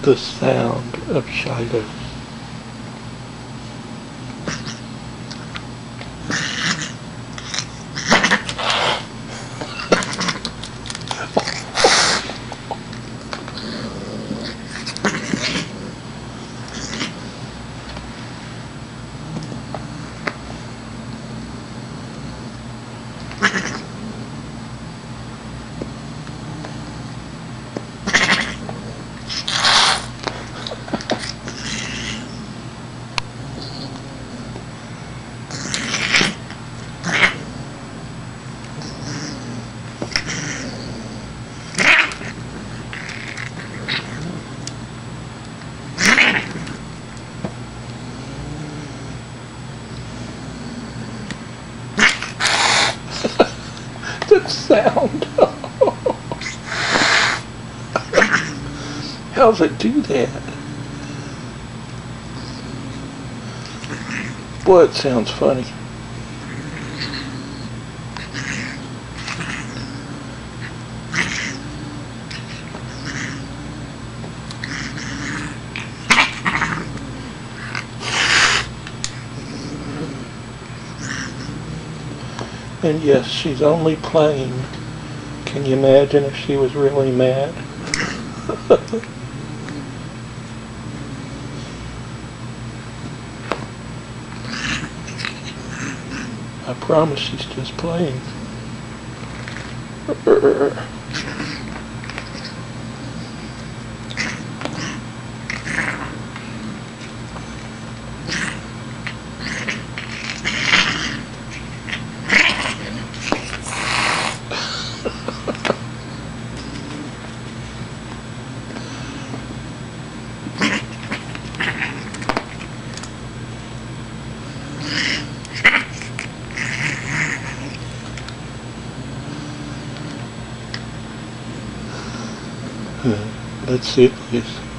The sound of Shiloh. The sound. How does it do that? Boy, it sounds funny. And yes, she's only playing. Can you imagine if she was really mad? I promise she's just playing. Let's see it, please.